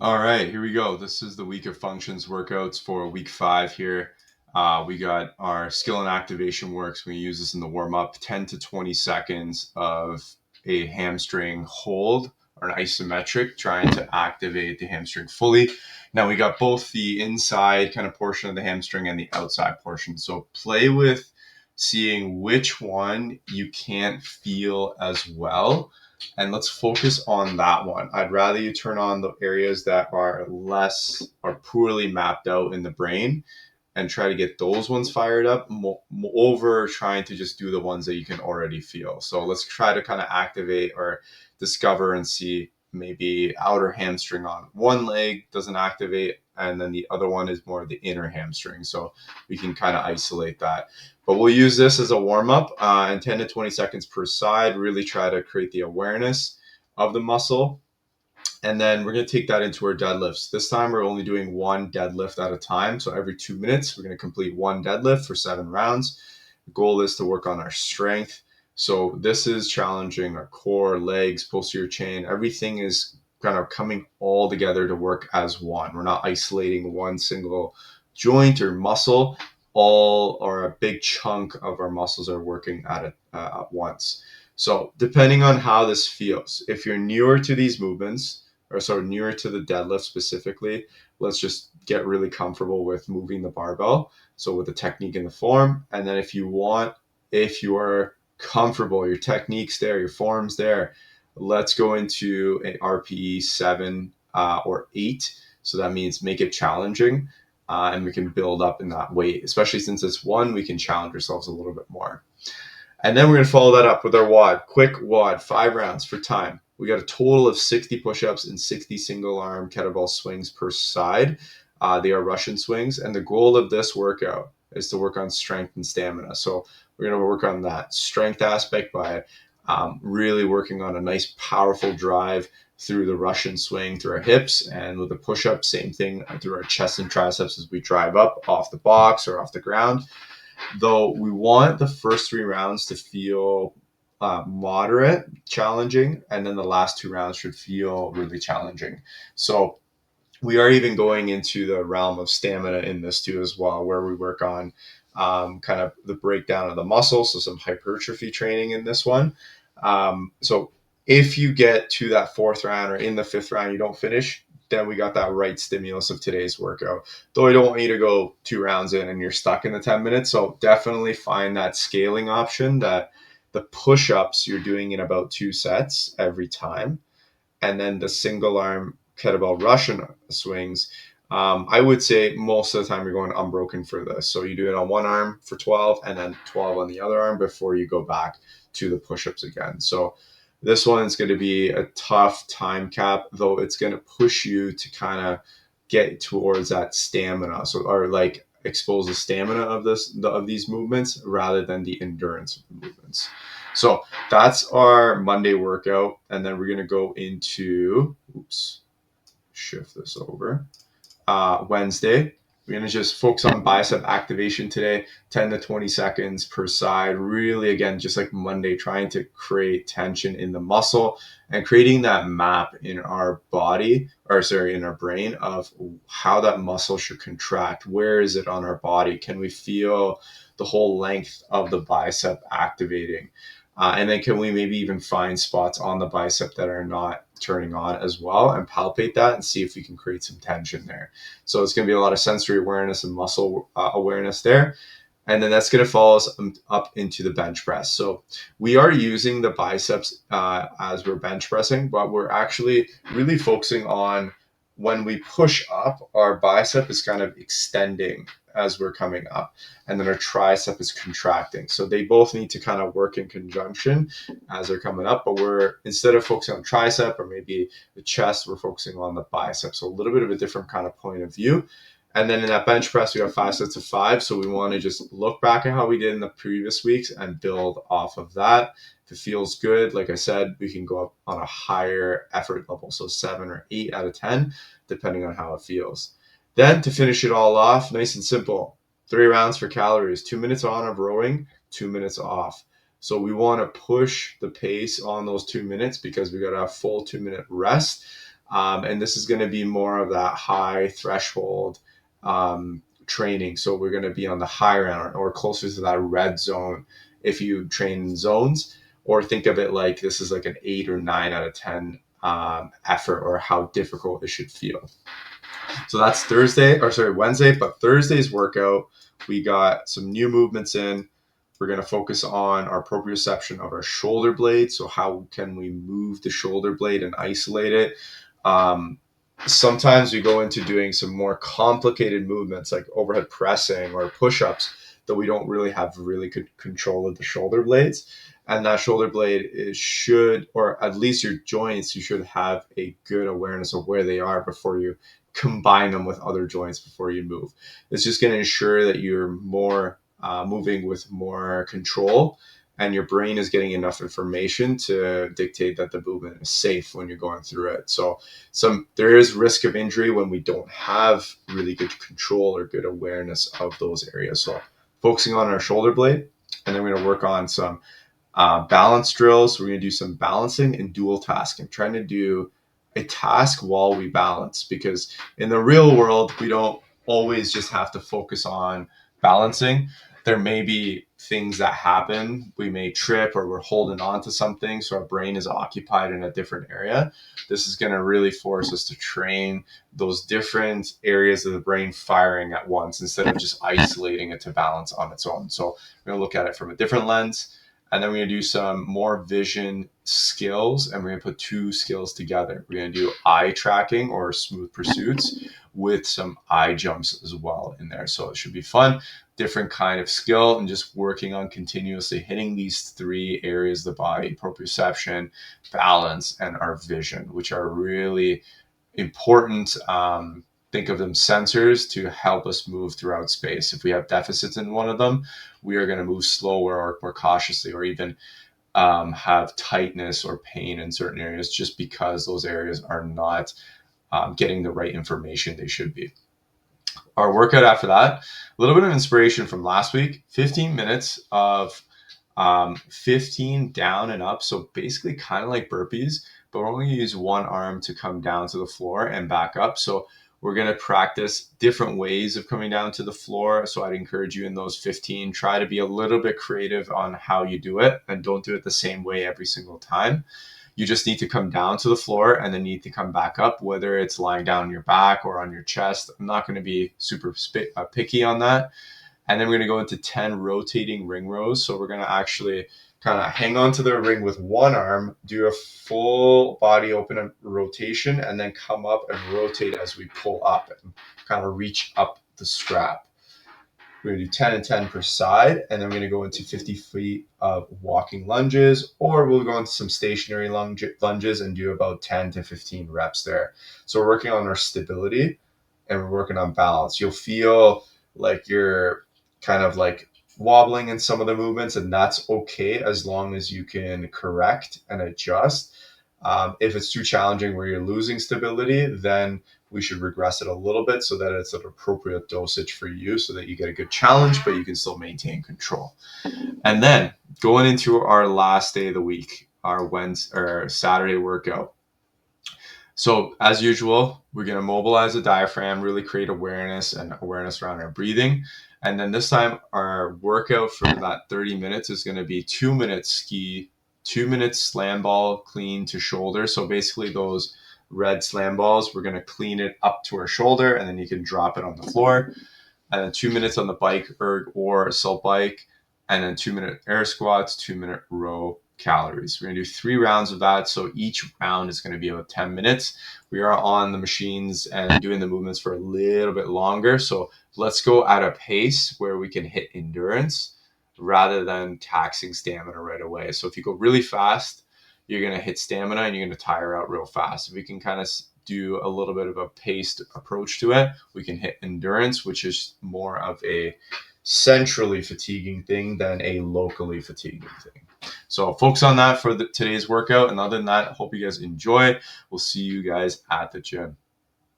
All right, here we go. This is the week of functions workouts for week 5 here. We got our skill and activation works. We use this in the warm up 10 to 20 seconds of a hamstring hold or an isometric, trying to activate the hamstring fully. Now, we got both the inside kind of portion of the hamstring and the outside portion. So, play with seeing which one you can't feel as well, and let's focus on that one. I'd rather you turn on the areas that are less or poorly mapped out in the brain and try to get those ones fired up over trying to just do the ones that you can already feel. So let's try to kind of activate or discover and see maybe outer hamstring on one leg doesn't activate, and then the other one is more the inner hamstring. So we can kind of isolate that. But we'll use this as a warm up and 10 to 20 seconds per side. Really try to create the awareness of the muscle. And then we're going to take that into our deadlifts. This time we're only doing one deadlift at a time. So every 2 minutes, we're going to complete one deadlift for 7 rounds. The goal is to work on our strength. So this is challenging our core, legs, posterior chain. Everything is kind of coming all together to work as one. We're not isolating one single joint or muscle. All or a big chunk of our muscles are working at once. So depending on how this feels, if you're newer to these movements, or sorry, newer to the deadlift specifically, let's just get really comfortable with moving the barbell. So with the technique and the form. And then if you are comfortable, your technique's there, your form's there, let's go into an RPE 7 or 8. So that means make it challenging. And we can build up in that weight, especially since it's one, we can challenge ourselves a little bit more. And then we're going to follow that up with our WOD, quick WOD, 5 rounds for time. We got a total of 60 push-ups and 60 single arm kettlebell swings per side. They are Russian swings. And the goal of this workout is to work on strength and stamina. So we're going to work on that strength aspect by really working on a nice, powerful drive through the Russian swing, through our hips, and with the push-up, same thing through our chest and triceps as we drive up off the box or off the ground. Though we want the first 3 rounds to feel moderate, challenging, and then the last 2 rounds should feel really challenging. So we are even going into the realm of stamina in this too as well, where we work on kind of the breakdown of the muscle, so some hypertrophy training in this one. So if you get to that 4th round or in the 5th round you don't finish, then we got that right stimulus of today's workout. Though I don't want you to go 2 rounds in and you're stuck in the 10 minutes. So definitely find that scaling option, that the push-ups you're doing in about 2 sets every time. And then the single arm kettlebell Russian swings, I would say most of the time you're going unbroken for this. So you do it on one arm for 12 and then 12 on the other arm before you go back to the push-ups again. So this one's going to be a tough time cap, though it's going to push you to kind of get towards that stamina. So, or like expose the stamina of these movements rather than the endurance of the movements. So that's our Monday workout. And then we're going to go into, shift this over, Wednesday. We're going to just focus on bicep activation today, 10 to 20 seconds per side. Really, again, just like Monday, trying to create tension in the muscle and creating that map in our body, or sorry, in our brain of how that muscle should contract. Where is it on our body? Can we feel the whole length of the bicep activating? And then can we maybe even find spots on the bicep that are not turning on as well and palpate that and see if we can create some tension there. So it's going to be a lot of sensory awareness and muscle awareness there. And then that's going to follow us up into the bench press. So we are using the biceps as we're bench pressing, but we're actually really focusing on when we push up, our bicep is kind of extending as we're coming up, and then our tricep is contracting. So they both need to kind of work in conjunction as they're coming up, but we're, instead of focusing on tricep or maybe the chest, we're focusing on the bicep. So a little bit of a different kind of point of view. And then in that bench press, we have 5 sets of 5. So we want to just look back at how we did in the previous weeks and build off of that. If it feels good, like I said, we can go up on a higher effort level. So 7 or 8 out of 10, depending on how it feels. Then to finish it all off, nice and simple, 3 rounds for calories, 2 minutes on of rowing, 2 minutes off. So we want to push the pace on those 2 minutes because we got a full 2 minute rest. And this is going to be more of that high threshold training. So we're going to be on the higher end or closer to that red zone if you train in zones, or think of it like this is like an 8 or 9 out of 10 effort, or how difficult it should feel. So that's Wednesday, but Thursday's workout, we got some new movements in. We're going to focus on our proprioception of our shoulder blade. So how can we move the shoulder blade and isolate it? Sometimes we go into doing some more complicated movements like overhead pressing or push-ups that we don't really have really good control of the shoulder blades. And that shoulder blade should, or at least your joints, you should have a good awareness of where they are before you combine them with other joints before you move. It's just going to ensure that you're more moving with more control, and your brain is getting enough information to dictate that the movement is safe when you're going through it. So there is risk of injury when we don't have really good control or good awareness of those areas. So focusing on our shoulder blade, and then we're going to work on some balance drills. We're going to do some balancing and dual tasking, trying to do a task while we balance, because in the real world, we don't always just have to focus on balancing. There may be things that happen. We may trip, or we're holding on to something, so our brain is occupied in a different area. This is going to really force us to train those different areas of the brain firing at once, instead of just isolating it to balance on its own. So we're going to look at it from a different lens. And then we're going to do some more vision skills, and we're going to put two skills together. We're going to do eye tracking or smooth pursuits with some eye jumps as well in there. So it should be fun, different kind of skill, and just working on continuously hitting these three areas of the body: proprioception, balance, and our vision, which are really important. Think of them sensors to help us move throughout space. If we have deficits in one of them, we are going to move slower or more cautiously, or even have tightness or pain in certain areas, just because those areas are not getting the right information they should be. Our workout after that, a little bit of inspiration from last week, 15 minutes of 15 down and up. So basically kind of like burpees, but we're only going to use one arm to come down to the floor and back up. So we're going to practice different ways of coming down to the floor. So I'd encourage you in those 15, try to be a little bit creative on how you do it, and don't do it the same way every single time. You just need to come down to the floor and then need to come back up, whether it's lying down on your back or on your chest. I'm not going to be super picky on that. And then we're going to go into 10 rotating ring rows. So we're going to actually kind of hang on to the ring with one arm, do a full body open rotation, and then come up and rotate as we pull up and kind of reach up the strap. We're going to do 10 and 10 per side, and then we're going to go into 50 feet of walking lunges, or we'll go into some stationary lunges and do about 10 to 15 reps there. So we're working on our stability, and we're working on balance. You'll feel like you're kind of like wobbling in some of the movements, and that's okay as long as you can correct and adjust. If it's too challenging where you're losing stability, then we should regress it a little bit so that it's an appropriate dosage for you, so that you get a good challenge, but you can still maintain control. And then going into our last day of the week, our Saturday workout. So as usual, we're going to mobilize the diaphragm, really create awareness around our breathing. And then this time our workout for that 30 minutes is going to be 2 minutes ski, 2 minutes slam ball clean to shoulder. So basically those red slam balls, we're going to clean it up to our shoulder, and then you can drop it on the floor. And then 2 minutes on the bike or assault bike, and then 2 minute air squats, 2 minute row calories. We're going to do 3 rounds of that. So each round is going to be about 10 minutes. We are on the machines and doing the movements for a little bit longer. So let's go at a pace where we can hit endurance rather than taxing stamina right away. So if you go really fast, you're going to hit stamina and you're going to tire out real fast. If we can kind of do a little bit of a paced approach to it, we can hit endurance, which is more of a centrally fatiguing thing than a locally fatiguing thing. So focus on that for today's workout. And other than that, I hope you guys enjoy. We'll see you guys at the gym.